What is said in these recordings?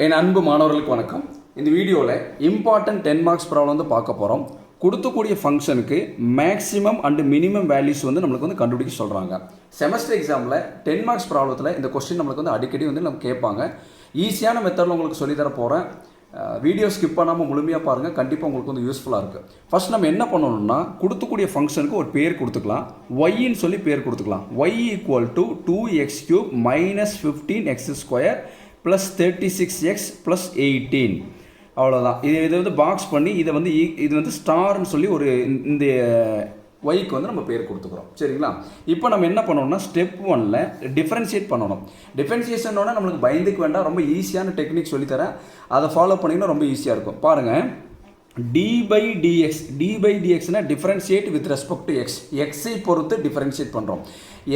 என் அன்பு மாணவர்களுக்கு வணக்கம். இந்த வீடியோவில் இம்பார்ட்டன்ட் 10 மார்க்ஸ் ப்ராப்ளம் வந்து பார்க்க போகிறோம். கொடுக்கக்கூடிய ஃபங்க்ஷனுக்கு மேக்ஸிமம் அண்ட் மினிமம் வேல்யூஸ் வந்து நம்மளுக்கு வந்து கண்டுபிடிக்க சொல்கிறாங்க. செமஸ்டர் எக்ஸாமில் 10 மார்க்ஸ் ப்ராப்ளத்தில் இந்த கொஸ்டின் நம்மளுக்கு வந்து அடிக்கடி வந்து நம்ம கேட்பாங்க. ஈஸியான மெத்தடில் உங்களுக்கு சொல்லித்தர போகிறேன். வீடியோ ஸ்கிப் பண்ணாமல் முழுமையாக பாருங்கள், கண்டிப்பாக உங்களுக்கு வந்து யூஸ்ஃபுல்லாக இருக்குது. ஃபஸ்ட் நம்ம என்ன பண்ணணும்னா, கொடுக்கக்கூடிய ஃபங்க்ஷனுக்கு ஒரு பேர் கொடுத்துக்கலாம். ஒய்ன்னு சொல்லி பேர் கொடுத்துக்கலாம். Y equal to 2x³ - 15x² + 36x + 18. அவ்வளோதான். இதை வந்து பாக்ஸ் பண்ணி இது வந்து ஸ்டார்னு சொல்லி ஒரு இந்த ஒய்க்கு வந்து நம்ம பேர் கொடுத்துக்கிறோம். சரிங்களா? இப்போ நம்ம என்ன பண்ணணும்னா, ஸ்டெப் 1ல் டிஃப்ரென்ஷியேட் பண்ணணும். டிஃப்ரென்ஷியேஷனோட நம்மளுக்கு பயந்துக்க வேண்டாம், ரொம்ப ஈஸியான டெக்னிக் சொல்லித்தரேன். அதை ஃபாலோ பண்ணிங்கன்னா ரொம்ப ஈஸியாக இருக்கும். பாருங்கள், dy/dx differentiate with respect to X. எக்ஸை பொறுத்து டிஃபரன்ஷியேட் பண்ணுறோம்.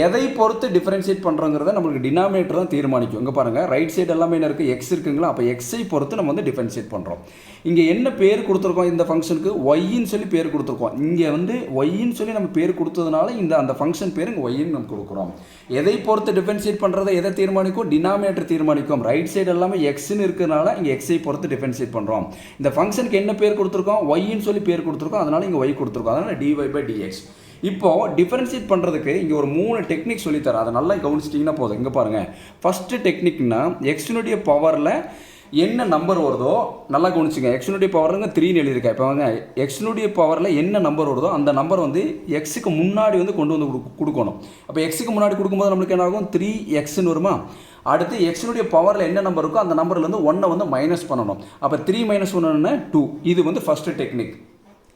எதை பொறுத்து டிஃபரன்ஷியேட் பண்ணுறோங்கிறத நம்மளுக்கு டினாமினேட்டர் தான் தீர்மானிக்கும். இங்கே பாருங்கள், ரைட் சைடு எல்லாமே என்ன இருக்குது, எக்ஸ் இருக்குங்களா? அப்போ எக்ஸை பொறுத்து நம்ம வந்து டிஃபரன்ஷியேட் பண்ணுறோம். இங்கே என்ன பேர் கொடுத்துருக்கோம், இந்த ஃபங்க்ஷனுக்கு ஒய்ன்னு சொல்லி பேர் கொடுத்துருக்கோம். இங்கே வந்து ஒய்ன்னு சொல்லி நம்ம பேர் கொடுத்ததுனால அந்த ஃபங்க்ஷன் பேர் இங்கே ஒய்ன்னு நம்ம கொடுக்குறோம். எதை பொறுத்து டிஃபரன்ஷியேட் பண்ணுறதை எதை தீர்மானிக்கும், டினாமினேட்டர் தீர்மானிக்கும். ரைட் சைடு எல்லாமே எக்ஸ்ன்னு இருக்கிறதுனால இங்கே எக்ஸை பொறுத்து டிஃபரன்ஷியேட் பண்ணுறோம். இந்த ஃபங்க்ஷனுக்கு என்ன பேர் கொடுத்துருக்கோம், ஒய்ன்னு சொல்லி பேர் கொடுத்துருக்கோம், அதனால் இங்கே ஒய் கொடுத்துருக்கோம். அதனால் dy/dx. இப்போது டிஃபரன்ஷியேட் பண்ணுறதுக்கு இங்கே ஒரு 3 டெக்னிக் சொல்லித்தரேன். அதை நல்லா கவனிச்சிட்டிங்கன்னா போதும். இங்கே பாருங்கள், ஃபஸ்ட்டு டெக்னிக்னா எக்ஸினுடைய பவரில் என்ன நம்பர் வருதோ நல்லா கவனிச்சுங்க. எக்ஸினுடைய பவருங்க 3ன்னு எழுதியிருக்கேன். இப்போ வாங்க, எக்ஸினுடைய பவரில் என்ன நம்பர் வருதோ அந்த நம்பர் வந்து எக்ஸுக்கு முன்னாடி வந்து கொண்டு வந்து கொடுக்கணும். அப்போ எக்ஸுக்கு முன்னாடி கொடுக்கும்போது நம்மளுக்கு என்ன ஆகும், 3xன்னு வருமா? அடுத்து எக்ஸினுடைய பவரில் என்ன நம்பர் இருக்கோ அந்த நம்பர்லேருந்து 1 வந்து மைனஸ் பண்ணணும். அப்போ 3 - 1 2. இது வந்து ஃபஸ்ட்டு டெக்னிக்.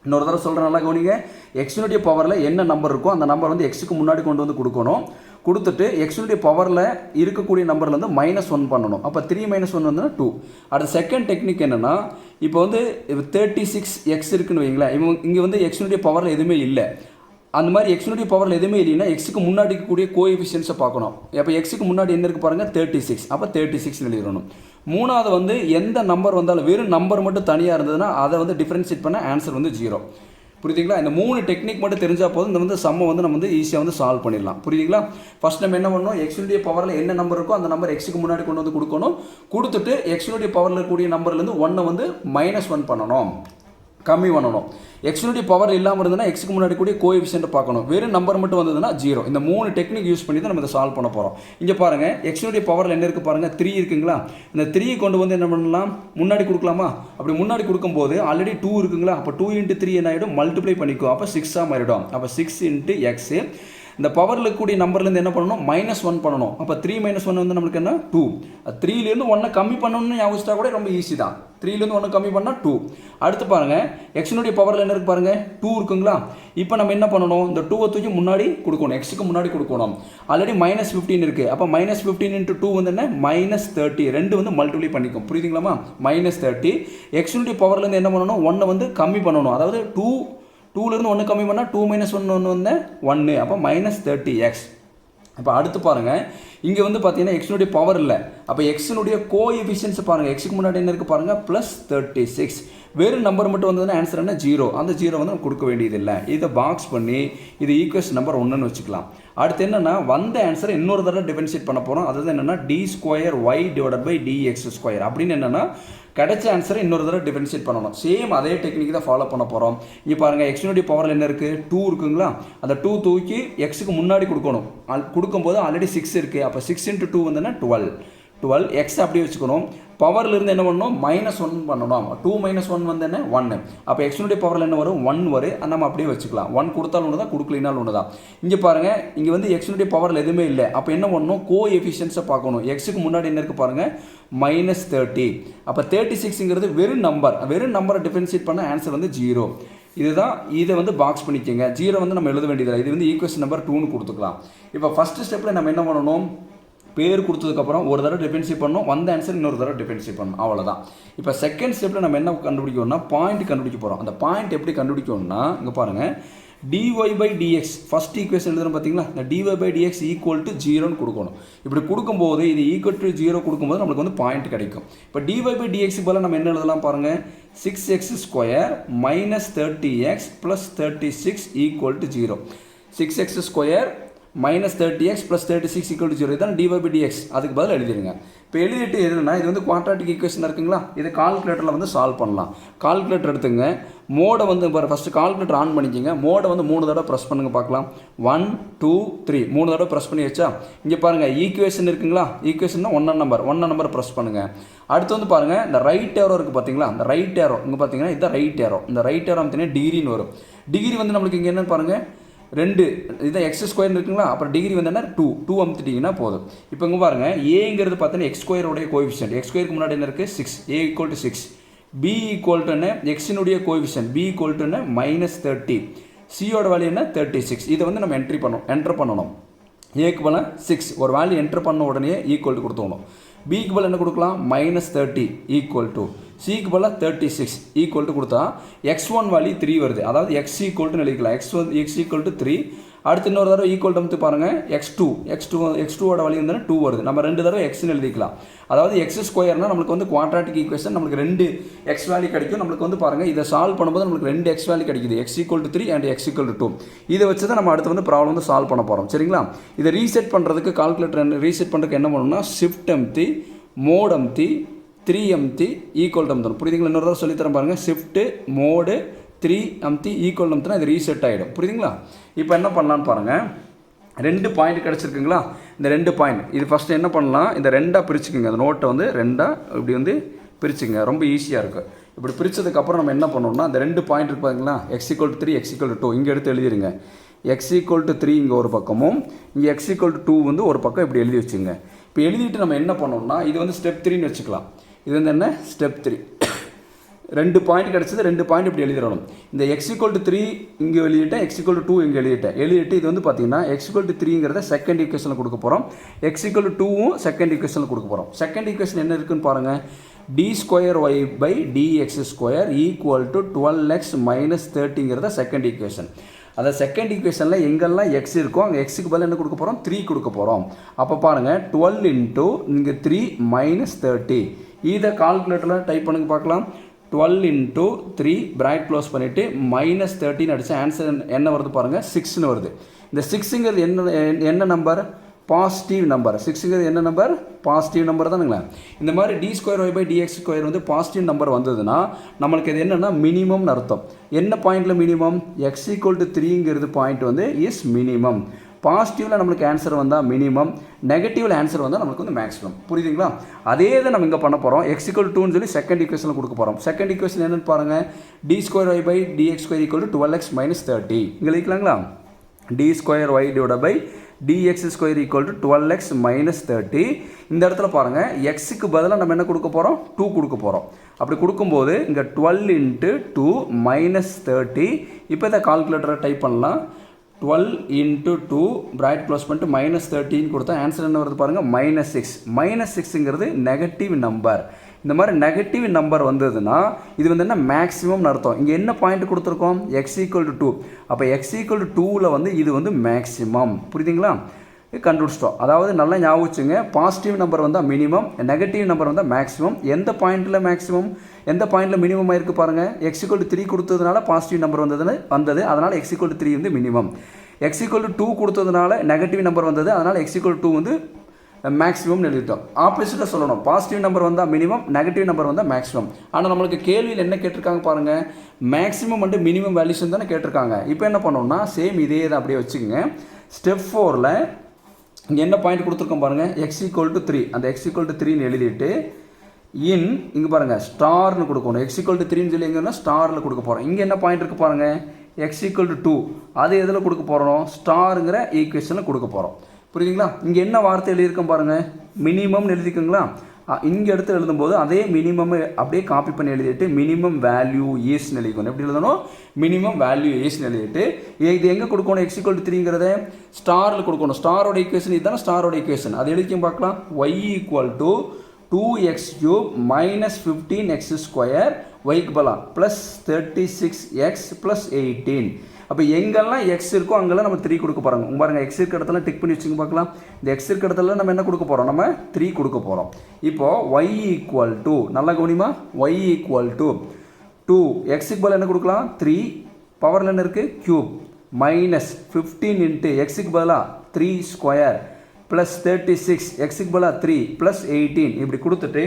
இன்னொரு தடவை சொல்கிறேன், நல்லா கவனிங்க. எக்ஸினுடைய பவரில் என்ன நம்பர் இருக்கோ அந்த நம்பர் வந்து எக்ஸுக்கு முன்னாடி கொண்டு வந்து கொடுக்கணும். கொடுத்துட்டு எக்ஸினுடைய பவரில் இருக்கக்கூடிய நம்பர்லேருந்து -1 பண்ணணும். அப்போ 3 - 1 வந்து 2. அடுத்த செகண்ட் டெக்னிக் என்னென்னா, இப்போ வந்து 36x இருக்குன்னு வைங்களேன். இங்கே வந்து எக்ஸினுடைய பவரில் எதுவுமே இல்லை. அந்த மாதிரி எக்ஸினுடைய பவரில் எதுவுமே இல்லைன்னா எக்ஸுக்கு முன்னாடி இருக்கக்கூடிய கோஎஃபிஷியன்ஸை பார்க்கணும். அப்போ எக்ஸுக்கு முன்னாடி என்ன இருக்குது பாருங்கள், 36. அப்போ 36 எழுதிடணும். மூணாவது வந்து எந்த நம்பர் வந்தாலும் வெறும் நம்பர் மட்டும் தனியாக இருந்ததுன்னா அதை வந்து டிஃப்ரென்ஷியேட் பண்ண ஆன்சர் வந்து 0. புரியுதுங்களா? இந்த 3 டெக்னிக் மட்டும் தெரிஞ்சால் போதும், இந்த வந்து சம்மை வந்து நம்ம வந்து ஈஸியாக வந்து சால்வ் பண்ணிடலாம். புரியுதுங்களா? ஃபஸ்ட் நம்ம என்ன பண்ணணும், எக்ஸினுடைய பவரில் என்ன நம்பர் இருக்கோ அந்த நம்பர் எக்ஸுக்கு முன்னாடி கொண்டு வந்து கொடுக்கணும். கொடுத்துட்டு எக்ஸினுடைய பவரில் இருக்கக்கூடிய நம்பர்லேருந்து 1 வந்து -1 பண்ணணும், கம்மி பண்ணணும். எக்ஸினுடைய பவர் இல்லாமல் இருந்ததுன்னா எக்ஸுக்கு முன்னாடி கூடிய கோஎஃபிஷியன்ட் பார்க்கணும். வெறும் நம்பர் மட்டும் வந்ததுன்னா 0. இந்த 3 டெக்னிக் யூஸ் பண்ணி தான் நம்ம இதை சால்வ் பண்ண போகிறோம். இங்கே பாருங்கள், எக்ஸினுடைய பவரில் என்ன இருக்குது பாருங்கள், 3 இருக்குங்களா? இந்த 3 கொண்டு வந்து என்ன பண்ணலாம், முன்னாடி கொடுக்கலாமா? அப்படி முன்னாடி கொடுக்கும்போது ஆல்ரெடி 2 இருக்குங்களா? அப்போ 2 × 3 என்ன ஆகிடும், மல்டிப்ளை பண்ணிக்கும். அப்போ 6 மாறிடும். அப்போ 6 × x. இந்த பவரில் இருக்கக்கூடிய நம்பர்லேருந்து என்ன பண்ணணும், -1 பண்ணணும். அப்போ 3 - 1 வந்து நம்மளுக்கு என்ன, 2. 3லேருந்து 1 கம்மி பண்ணணும்னு ஞாபகம் கூட ரொம்ப ஈஸி தான். 3லேருந்து 1 கம்மி பண்ணால் 2. அடுத்து பாருங்கள், எக்ஸினுடைய பவரில் என்ன இருக்குது பாருங்கள், 2 இருக்குங்களா? இப்போ நம்ம என்ன பண்ணணும், இந்த 2 தூக்கி முன்னாடி கொடுக்கணும், எக்ஸுக்கு முன்னாடி கொடுக்கணும். ஆல்ரெடி -15 இருக்குது. அப்போ -15 × 2 வந்து என்ன, -30. 2 வந்து மல்டிப்ளை பண்ணிக்கும். புரியுதுங்களாமா? -30. எக்ஸினுடைய பவர்லேருந்து என்ன பண்ணணும், 1 வந்து கம்மி பண்ணணும். அதாவது 2லேருந்து 1 கம்மி பண்ணால் 2 - 1 வந்து 1. அப்போ -30x. இப்போ அடுத்து பாருங்கள், இங்கே வந்து பார்த்தீங்கன்னா எக்ஸினுடைய பவர் இல்லை. அப்போ எக்ஸினுடைய கோஎஃபிஷியன்ஸ் பாருங்கள், எக்ஸுக்கு முன்னாடி என்ன இருக்குது பாருங்கள், +36. வெறும் நம்பர் மட்டும் வந்ததுன்னா ஆன்சர் என்ன, 0. அந்த 0 வந்து நம்ம கொடுக்க வேண்டியதில்லை. இதை பாக்ஸ் பண்ணி இது ஈக்குவேஷன் நம்பர் 1ன்னு வச்சுக்கலாம். அடுத்து என்னென்னா, வந்த ஆன்சரை இன்னொரு தடவை டிஃபரன்ஷியேட் பண்ண போகிறோம். அதாவது என்னென்னா, d²y/dx² அப்படின்னு என்னென்னா கிடைச்ச ஆன்சரை இன்னொரு தடவை டிஃபரன்ஷியேட் பண்ணணும். சேம் அதே டெக்னிக் தான் ஃபாலோ பண்ண போகிறோம். இங்கே பாருங்கள், எக்ஸினுடைய பவரில் என்ன இருக்குது, 2 இருக்குங்களா? அந்த 2 தூக்கி எக்ஸுக்கு முன்னாடி கொடுக்கணும். கொடுக்கும்போது ஆல்ரெடி 6 இருக்குது. அப்போ 6 × 2 வந்துன்னா 12. எக்ஸ் அப்படியே வச்சுக்கணும். பவர்லேருந்து என்ன பண்ணணும், -1 பண்ணணும். 2 - 1 வந்து என்ன, 1. அப்போ எக்ஸினுடைய பவரில் என்ன வரும், 1 வரும். நம்ம அப்படியே வச்சுக்கலாம். 1 கொடுத்தாலும் ஒன்று தான், கொடுக்கலினாலும் ஒன்று தான். இங்கே பாருங்கள், இங்கே வந்து எக்ஸினுடைய பவரில் எதுவுமே இல்லை. அப்போ என்ன பண்ணணும், கோஎஃபிஷியன்ஸை பார்க்கணும். எக்ஸுக்கு முன்னாடி என்ன இருக்குது பாருங்கள், -30. அப்போ 36ங்கிறது வெறும் நம்பரை டிஃபரன்ஷியேட் பண்ண ஆன்சர் வந்து 0. இதுதான். இதை வந்து பாக்ஸ் பண்ணிக்கோங்க. 0 வந்து நம்ம எழுத வேண்டியதில்லை. இது வந்து ஈக்குவேஷன் நம்பர் 2ன்னு கொடுத்துக்கலாம். இப்போ ஃபஸ்ட்டு ஸ்டெப்பில் நம்ம என்ன பண்ணணும், பேர் கொடுத்ததுக்கப்புறம் ஒரு தடவை டிஃபரன்ஷியேட் பண்ணணும், வந்த ஆன்சர் இன்னொரு தடவை டிஃபரன்ஷியேட் பண்ணணும். அவ்வளோதான். இப்போ செகண்ட் ஸ்டெப்பில் நம்ம என்ன கண்டுபிடிக்கணும்னா, பாயிண்ட் கண்டுபிடிக்க போகிறோம். அந்த பாயிண்ட் எப்படி கண்டுபிடிக்கணும்னா, இங்கே பாருங்கள், dy/dx ஃபஸ்ட் ஈக்குவேஷன் எழுதுறோம் பார்த்தீங்களா? இந்த dy/dx = 0ன்னு கொடுக்கணும். இப்படி கொடுக்கும்போது இது = 0 கொடுக்கும்போது நம்மளுக்கு வந்து பாயிண்ட் கிடைக்கும். இப்போ dy/dx போல் நம்ம என்ன எழுதலாம் பாருங்கள், 6x² - 30x + 36 = 0. 6x² minus 30x plus 36 equal to 0 இதுதான் dy by dx. அதுக்கு பதில் எழுதிடுங்க. இப்போ எழுதிட்டு எதுனா இது வந்து குவாட்ராட்டிக் ஈக்குவேஷன் இருக்குங்களா, இது கால்குலேட்டரில் வந்து சால்வ் பண்ணலாம். கால்குலேட்டர் எடுத்துங்க, மோடை வந்து ஃபஸ்ட்டு கால்குலேட்டர் ஆன் பண்ணிக்கிங்க, மோடை வந்து 3 தடவை ப்ரெஸ் பண்ணுங்க பார்க்கலாம். 1 2 3 3 தடவை ப்ரெஸ் பண்ணி வச்சா இங்கே பாருங்கள் ஈக்குவேஷன் இருக்குங்களா, ஈக்குவேஷன்னா 1 நம்பர் ப்ரெஸ் பண்ணுங்கள். அடுத்து வந்து பாருங்கள் இந்த ரைட் ஏரோ இருக்குது பார்த்தீங்களா, இந்த ரைட் ஏரோ இங்கே பார்த்தீங்கன்னா இதுதான் ரைட் ஏரோ. இந்த ரைட் ஏரோ பார்த்தீங்கன்னா டிகிரின்னு வரும். டிகிரி வந்து நம்மளுக்கு இங்கே என்னன்னு பாருங்கள் 2 இதுதான் எக்ஸ் ஸ்கொயர் இருக்குங்களா, அப்புறம் டிகிரி வந்து என்ன 2 அமுத்திட்டிங்கன்னா போதும். இப்போ இங்கே பாருங்கள் ஏங்கிறது பார்த்தீங்கன்னா எக்ஸ் ஸ்கொயருடைய கோஎஃபிஷியன்ட், எக்ஸ் ஸ்கொயருக்கு முன்னாடி என்ன இருக்குது 6, a equal to 6, b equal to என்ன எக்ஸினுடைய கோஎஃபிஷியன்ட் b ஈக்குவல் டு என்ன -30, சியோட வேல்யூ என்ன 36. இதை வந்து நம்ம என்டர் பண்ணணும். ஏக்கு போல 6 ஒரு வேல்யூ என்டர் பண்ண உடனே ஈக்குவல் டு கொடுத்துக்கணும். பிக்கு போல் என்ன கொடுக்கலாம் -30 ஈக்குவல் டு, சிக்கு போல் 36 ஈக்குவல் டு கொடுத்தா x1 வேல்யூ 3 வருது. அதாவது x ஈக்குவல் டு எழுதிக்கலாம், x ஈக்குவல் டு 3. அடுத்து இன்னொரு தடவை ஈக்குவல் டு வந்து பாருங்கள் x2ஓட வேல்யூ வந்து 2 வருது. நம்ம 2 தடவை எக்ஸ்ன்னு எழுதிக்கலாம். அதாவது எக்ஸ் ஸ்கொயர்னால் நம்மளுக்கு வந்து குவாட்ராட்டிக் ஈக்குவேஷன், நம்மளுக்கு 2 எக்ஸ் வேல்யூ கிடைக்கும். நம்மளுக்கு வந்து பாருங்கள் இதை சால்வ் பண்ணும்போது நம்மளுக்கு 2 எக்ஸ் வேல்யூ கிடைக்குது, x equal to 3 and x equal to 2. இதை வச்சு தான் நம்ம அடுத்து வந்து ப்ராப்ளம் வந்து சால்வ் பண்ண போகிறோம். சரிங்களா, இதை ரீசெட் பண்ணுறதுக்கு கால்குலேட்டர் ரீசெட் பண்ணுறதுக்கு என்ன பண்ணணும்னா ஷிஃப்ட் அமுத்தி மோட் அமுத்தி 3 அமுத்தி ஈக்குவல் டு அமுத்தணும். புரியுதுங்களா, இன்னொரு தடவை சொல்லித்தரேன் பாருங்கள். ஷிஃப்ட்டு மோடு 3 அமுத்தி ஈக்குவல் அமுத்தினா இது ரீசெட் ஆகிடும். புரியுதுங்களா, இப்போ என்ன பண்ணலான்னு பாருங்கள். 2 பாயிண்ட் கிடச்சிருக்குங்களா, இந்த 2 பாயிண்ட் இது ஃபஸ்ட்டு என்ன பண்ணலாம், இந்த 2ஆக பிரிச்சுக்குங்க. அந்த நோட்டை வந்து 2ஆக இப்படி வந்து பிரிச்சுங்க, ரொம்ப ஈஸியாக இருக்குது. இப்படி பிரித்ததுக்கப்புறம் நம்ம என்ன பண்ணணும்னா அந்த 2 பாயிண்ட் இருக்கு பார்த்தீங்களா, x equal to 3 x equal to 2 இங்கே எடுத்து எழுதிருங்க. x ஈக்குவல் டு 3 இங்கே ஒரு பக்கமும் இங்கே x ஈக்குவல் டு 2 வந்து ஒரு பக்கம் இப்படி எழுதி வச்சுங்க. இப்போ எழுதிட்டு நம்ம என்ன பண்ணோம்னா இது வந்து ஸ்டெப் 3ன்னு வச்சுக்கலாம். இது வந்து என்ன ஸ்டெப் 3. 2 பாயிண்ட் கிடச்சது, 2 பாயிண்ட் இப்படி எழுதிடணும். இந்த x ஈக்குவல் டு 3 இங்கே எழுதிட்டேன், x ஈக்குவல் டு 2 இங்கே எழுதிட்டு இது வந்து பார்த்தீங்கன்னா x ஈக்குவல் டு 3ங்கிறத செகண்ட் ஈக்குவேஷனில் கொடுக்க போகிறோம், x ஈக்குவல் டு 2வும் செகண்ட் ஈக்குவேஷனில் கொடுக்க போகிறோம். செகண்ட் ஈக்குவேஷன் என்ன இருக்குன்னு பாருங்கள். d² y by dx² equal to 12x minus 30ங்கிறத செகண்ட் ஈக்குவேஷன். அந்த செகண்ட் ஈக்குவேஷனில் எங்கெல்லாம் x இருக்கோ அங்கே எக்ஸுக்கு பதில் என்ன கொடுக்க போகிறோம் 3 கொடுக்க போகிறோம். அப்போ பாருங்கள் 12 இன்ட்டு இங்கே 3 மைனஸ் 30. இதை கால்குலேட்டரில் டைப் பண்ணுங்க பார்க்கலாம். 12 இன்ட்டு 3 பிராக்கெட் க்ளோஸ் பண்ணிவிட்டு -13 அடித்து ஆன்சர் என்ன வருது பாருங்கள் 6ன்னு வருது. இந்த 6ங்கிறது என்ன நம்பர், பாசிட்டிவ் நம்பர். 6ங்கிறது என்ன நம்பர், பாசிட்டிவ் நம்பர் தானுங்களா. இந்த மாதிரி d² y by dx² வந்து பாசிட்டிவ் நம்பர் வந்ததுன்னா நம்மளுக்கு இது என்னென்னா மினிமம்னு அர்த்தம். என்ன பாயிண்டில் மினிமம், x ஈக்குவல் டு 3ங்கிறது பாயிண்ட் வந்து இஸ் மினிமம். பாசிட்டிவில் நம்மளுக்கு ஆன்சர் வந்தால் மினிமம், நெகட்டிவில் ஆன்சர் வந்தால் நம்மளுக்கு வந்து மேக்ஸிமம். புரியுதுங்களா, அதே தான் நம்ம இங்கே பண்ண போகிறோம். x ஈக்குவல் 2ன்னு சொல்லி செகண்ட் ஈக்குவேஷனில் கொடுக்க போகிறோம். செகண்ட் ஈக்குவேஷன் என்னென்னு பாருங்கள். d² y by dx² equal to 12x minus 30 இங்கே எழுதிக்கலாங்களா. d² y divide by dx² equal to 12x minus 30. இந்த இடத்துல பாருங்கள் எக்ஸுக்கு பதிலாக நம்ம என்ன கொடுக்க போகிறோம் 2 கொடுக்க போகிறோம். அப்படி கொடுக்கும்போது இங்கே 12 இன்ட்டு 2 மைனஸ் 30. இப்போ இதை கால்குலேட்டரை டைப் பண்ணலாம். 12 இன்ட்டு 2 பிராக்கெட் க்ளோஸ் பண்ணிட்டு மைனஸ் 13 கொடுத்தா ஆன்சர் என்ன வருது பாருங்கள் -6. -6ங்கிறது நெகட்டிவ் நம்பர். இந்த மாதிரி நெகட்டிவ் நம்பர் வந்ததுன்னா இது வந்து என்ன மேக்ஸிமம்னு அர்த்தம். இங்கே என்ன பாயிண்ட் கொடுத்துருக்கோம் x ஈக்குவல் டு 2. அப்போ x ஈக்குவல் டு 2ல் வந்து இது வந்து மேக்ஸிமம். புரியுதுங்களா, கண்டுபிடிச்சிட்டோம். அதாவது நல்லா ஞாபகம் வச்சுங்க, பாசிட்டிவ் நம்பர் வந்தால் மினிமம், நெகட்டிவ் நம்பர் வந்தால் மேக்ஸிமம். எந்த பாயிண்டில் மேக்ஸிமம், எந்த பாயிண்டில் மினிமம் ஆயிருக்கு பாருங்கள். x ஈக்குவல் டு 3 கொடுத்ததுனால பாசிட்டிவ் நம்பர் வந்தது, அதனால் x ஈக்குவல் டு 3 வந்து மினிமம். x ஈக்குவல் டு 2 கொடுத்ததுனால நெகட்டிவ் நம்பர் வந்தது, அதனால் x ஈக்குவல் டு 2 வந்து மேக்ஸிமம்னு எழுதிட்டோம். ஆப்போசிட்டாக சொல்லணும், பாசிட்டிவ் நம்பர் வந்தால் மினிமம், நெகட்டிவ் நம்பர் வந்தால் மேக்ஸிமம். ஆனால் நம்மளுக்கு கேள்வியில் என்ன கேட்டிருக்காங்க பாருங்கள், மேக்ஸிமம் வந்து மினிமம் வேல்யூஷன் தானே கேட்டிருக்காங்க. இப்போ என்ன பண்ணோம்னா சேம் இதே தான் அப்படியே வச்சுக்கோங்க. ஸ்டெப் 4ல் இங்கே என்ன பாயிண்ட் கொடுத்துருக்கோம் பாருங்கள், x ஈக்குவல் டு 3. அந்த x ஈக்குவல் டு 3ன்னு எழுதிட்டு இங்கே பாருங்கள் ஸ்டார்னு கொடுக்கணும். x ஈக்குவல் டு 3ன்னு சொல்லி எங்கன்னா ஸ்டாரில் கொடுக்க போகிறோம். இங்கே என்ன பாயிண்ட் இருக்குது பாருங்கள், x ஈக்குவல் டு 2. அது எதில் கொடுக்க போகிறோம், ஸ்டாருங்கிற ஈக்குவேஷனில் கொடுக்க போகிறோம். புரியுதுங்களா, இங்கே என்ன வார்த்தை எழுதியிருக்கோம் பாருங்கள், மினிமம்னு எழுதிக்கோங்களா. இங்கே எடுத்து எழுதும்போது அதே மினிமம் அப்படியே காப்பி பண்ணி எழுதிட்டு மினிமம் வேல்யூ ஈஸ்ன்னு எழுதிக்கணும். எப்படி எழுதணும், மினிமம் வேல்யூ ஈஸ்ன்னு எழுதிட்டு இது எங்கே கொடுக்கணும், x ஈக்குவல் டு 3ங்கிறத ஸ்டாரில் கொடுக்கணும். ஸ்டாரோட ஈக்குவேஷன் இதுதானே ஸ்டாரோட ஈக்குவேஷன். அது எழுதிக்கும் பார்க்கலாம். y equal to 2x³ minus 15x², ஒய்க்கு பலாம் ப்ளஸ் 36x ப்ளஸ் 18. அப்போ எங்கெல்லாம் எக்ஸ் இருக்கோ அங்கெல்லாம் நம்ம 3 கொடுக்க போகிறோங்க. பாருங்கள் எக்ஸ் இருக்க இடத்துல டிக் பண்ணி வச்சுங்க பார்க்கலாம். இந்த எக்ஸ் இருக்க இடத்துல நம்ம என்ன கொடுக்க போகிறோம், நம்ம 3 கொடுக்க போகிறோம். இப்போது y ஈக்குவல் டு, நல்லா கவனிமா, y ஈக்குவல் டு 2, எக்ஸுக்கு பதில் என்ன கொடுக்கலாம் 3, பவரில் என்ன இருக்குது க்யூப், மைனஸ் 15 இன்ட்டு எக்ஸுக்கு பதிலாக 3 ஸ்கொயர் ப்ளஸ் 36 எக்ஸுக்கு பதிலாக 3 ப்ளஸ் 18 இப்படி கொடுத்துட்டு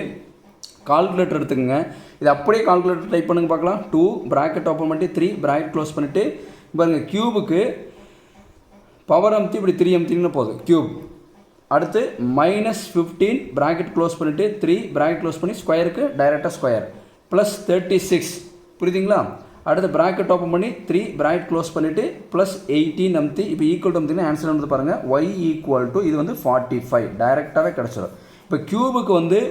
கால்குலேட்டர் எடுத்துக்கோங்க. இது அப்படியே கால்குலேட்டர் டைப் பண்ணுங்க பார்க்கலாம். 2 ப்ராக்கெட் ஓப்பன் பண்ணிட்டு 3 ப்ராக்கெட் க்ளோஸ் பண்ணிவிட்டு பாருங்கள் க்யூபுக்கு பவர் அமுத்தி இப்படி 3 அமுத்திங்கன்னா போதும் க்யூப். அடுத்து -15 ப்ராக்கெட் க்ளோஸ் பண்ணிவிட்டு 3 ப்ராக்கெட் க்ளோஸ் பண்ணி ஸ்கொயருக்கு டைரெக்டாக ஸ்கொயர் ப்ளஸ் 36 புரியுதுங்களா. அடுத்து ப்ராக்கெட் ஓப்பன் பண்ணி 3 ப்ராக்கெட் க்ளோஸ் பண்ணிவிட்டு ப்ளஸ் 18 அமுத்தி இப்போ ஈக்குவல் டு அமுத்திங்கன்னா ஆன்சர் வந்து பாருங்கள் y ஈக்குவல் டு இது வந்து 45 டைரெக்டாகவே கிடச்சிடும். இப்போ க்யூபுக்கு வந்து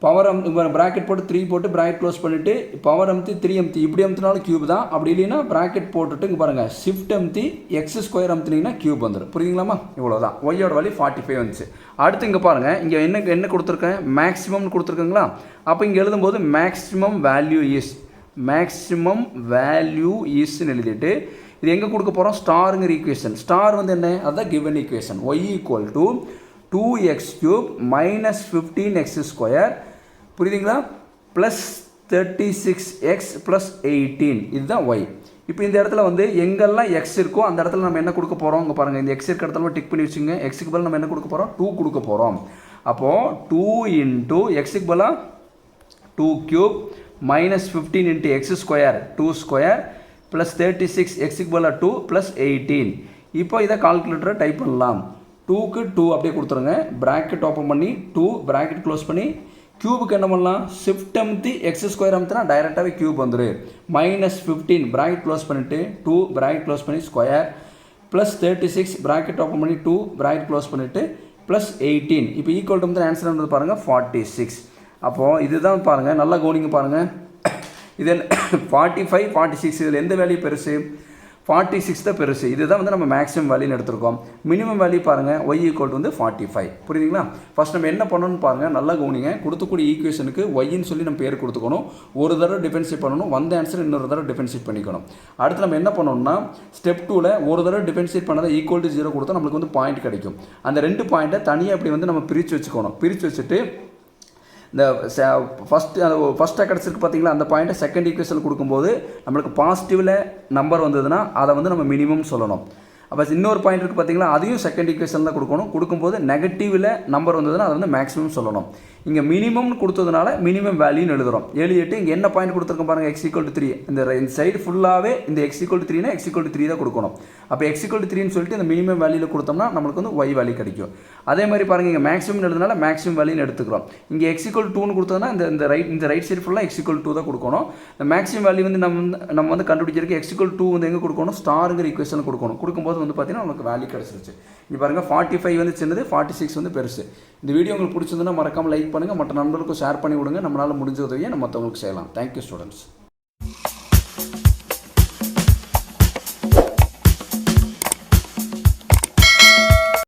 பவர் ப்ராக்கெட் போட்டு 3 போட்டு ப்ராக்கெட் க்ளோஸ் பண்ணிவிட்டு பவர் அமுத்தி 3 அமுத்தி இப்படி அமுத்தினாலும் க்யூப் தான். அப்படி இல்லைன்னா ப்ராக்கெட் போட்டுட்டு இங்கே பாருங்கள் ஷிஃப்ட் அமுத்தி எக்ஸ் ஸ்கொயர் அமுத்தினீங்கன்னா க்யூப் வந்துடும். புரியுங்களாமா? இவ்வளோ தான் ஒய்யோட வேல்யூ 45 வந்துச்சு. அடுத்து இங்கே பாருங்கள் இங்கே என்ன கொடுத்துருக்கேன் மேக்ஸிமம்னு கொடுத்துருக்கீங்களா. அப்போ இங்கே எழுதும்போது மேக்ஸிமம் வேல்யூ இஸ்ன்னு எழுதிட்டு இது எங்கே கொடுக்க போகிறோம் ஸ்டாருங்கிற ஈக்குவேஷன். ஸ்டார் வந்து என்ன அதுதான் given equation. Y equal to 2x³ minus 15x square புரியுதுங்களா ப்ளஸ் 36x ப்ளஸ் 18 இதுதான் y. இப்போ இந்த இடத்துல வந்து எங்கெல்லாம் x இருக்கோ அந்த இடத்துல நம்ம என்ன கொடுக்க போகிறோம் இங்கே பாருங்கள். இந்த x இருக்க இடத்துல டிக் பண்ணி வச்சுங்க. எக்ஸுக்கு பதில் நம்ம என்ன கொடுக்க போகிறோம் 2 கொடுக்க போகிறோம். அப்போது 2 இன்ட்டு எக்ஸுக்கு பதிலாக 2³ minus 15 into X square 2 square plus 36 எக்ஸுக்கு பதிலாக 2 ப்ளஸ் 18. இப்போ இதை கால்குலேட்டரை டைப் பண்ணலாம். 2க்கு 2 அப்படியே கொடுத்துருங்க. ப்ராக்கெட் ஓப்பன் பண்ணி 2 ப்ராக்கெட் க்ளோஸ் பண்ணி க்யூபுக்கு என்ன பண்ணலாம் ஷிஃப்ட் அமுத்தி எக்ஸ் ஸ்கொயர் அமுத்தினா டைரெக்டாகவே க்யூப் வந்துடும். -15 ப்ராக்கெட் க்ளோஸ் பண்ணிவிட்டு 2 ப்ராக்கெட் க்ளோஸ் பண்ணி ஸ்கொயர் ப்ளஸ் 36 ப்ராக்கெட் ஓப்பன் பண்ணி 2 ப்ராக்கெட் க்ளோஸ் பண்ணிவிட்டு ப்ளஸ் 18 இப்போ ஈக்குவல் டு ஆன்சர் வந்து பாருங்கள் 46. அப்போது இதுதான் பாருங்கள் நல்லா கவனிங்க பாருங்கள். இதில் 45 46 இதில் எந்த வேல்யூ பெருசு 46 தான் பெருசு. இதுதான் வந்து நம்ம மேக்ஸிமம் வேல்யூன்னு எடுத்துருக்கோம். மினிமம் வேல்யூ பாருங்கள் y ஈக்குவல் டு வந்து 45 புரியுதுங்களா. ஃபஸ்ட் நம்ம என்ன பண்ணணும்னு பாருங்கள் நல்லா கவனிங்க. கொடுத்தக்கூடிய ஈக்குவேஷனுக்கு ஒய்ன்னு சொல்லி நம்ம பேர் கொடுத்துக்கணும். ஒரு தடவை டிஃபரன்ஷியேட் பண்ணணும். வந்த ஆன்சர் இன்னொரு தடவை டிஃபரன்ஷியேட் பண்ணிக்கணும். அடுத்து நம்ம என்ன பண்ணணும்னா ஸ்டெப் 2ல் ஒரு தடவை டிஃபரன்ஷியேட் பண்ணதை ஈக்குவல் டு 0 கொடுத்தா நம்மளுக்கு வந்து பாயிண்ட் கிடைக்கும். அந்த 2 பாயிண்ட்டை தனியாக அப்படி வந்து நம்ம பிரித்து வச்சுக்கணும். பிரித்து வச்சுட்டு இந்த ஃபஸ்ட்டாக கிடச்சிருக்கு பார்த்தீங்களா அந்த பாயிண்ட்டை செகண்ட் ஈக்குவேஷன் கொடுக்கும்போது நம்மளுக்கு பாசிட்டிவில் நம்பர் வந்ததுன்னா அதை வந்து நம்ம மினிமம் சொல்லணும். அப்போ இன்னொரு பாயிண்ட் இருக்குது பார்த்தீங்களா அதையும் செகண்ட் ஈக்குவேஷன் தான் கொடுக்கணும். கொடுக்கும்போது நெகட்டிவில் நம்பர் வந்ததுன்னா அதை வந்து மேக்ஸிமம் சொல்லணும். இங்கே மினிமம்னு கொடுத்ததுனால மினிமம் வேல்யூன்னு எழுதுகிறோம். எழுதிட்டு இங்கே என்ன பாயிண்ட் கொடுத்துருக்கோம் பாருங்கள் x = 3. இந்த சைடு ஃபுல்லாகவே இந்த x = 3னா x = 3 தான் கொடுக்கணும். அப்போ x = 3ன்னு சொல்லிட்டு இந்த மினிமம் வேல்யூவில் கொடுத்தோம்னா நம்மளுக்கு வந்து y வேல்யூ கிடைக்கும். அதே மாதிரி பாருங்கள் இங்கே மேக்ஸிமம் எழுதுனால மேக்ஸிமம் வேல்யூன்னு எடுத்துக்கிறோம். இங்கே x = 2ன்னு கொடுத்தோம்னா இந்த ரைட் சைடு ஃபுல்லாக x = 2 தான் கொடுக்கணும். இந்த மேக்ஸிமம் வேல்யூ வந்து நம்ம வந்து கண்டுபிடிச்சிருக்கு x = 2 வந்து எங்கே கொடுக்கணும் ஸ்டாருங்கிற ஈக்குவேஷன் கொடுக்கணும். கொடுக்கும்போது வந்து பார்த்தீங்கன்னா நமக்கு வேல்யூ கிடச்சிருச்சு. இங்கே பாருங்கள் 45 வந்து சின்னது 46 வந்து பெருசு. இந்த வீடியோ உங்களுக்கு பிடிச்சிருந்ததுன்னா மறக்காமல் லைக் பண்ணுங்கள். மற்ற நண்பர்களுக்கும் ஷேர் பண்ணி விடுங்க. நம்மளால் முடிஞ்ச உதவியை நம்ம மற்றவங்களுக்கு செய்யலாம். Thank you students.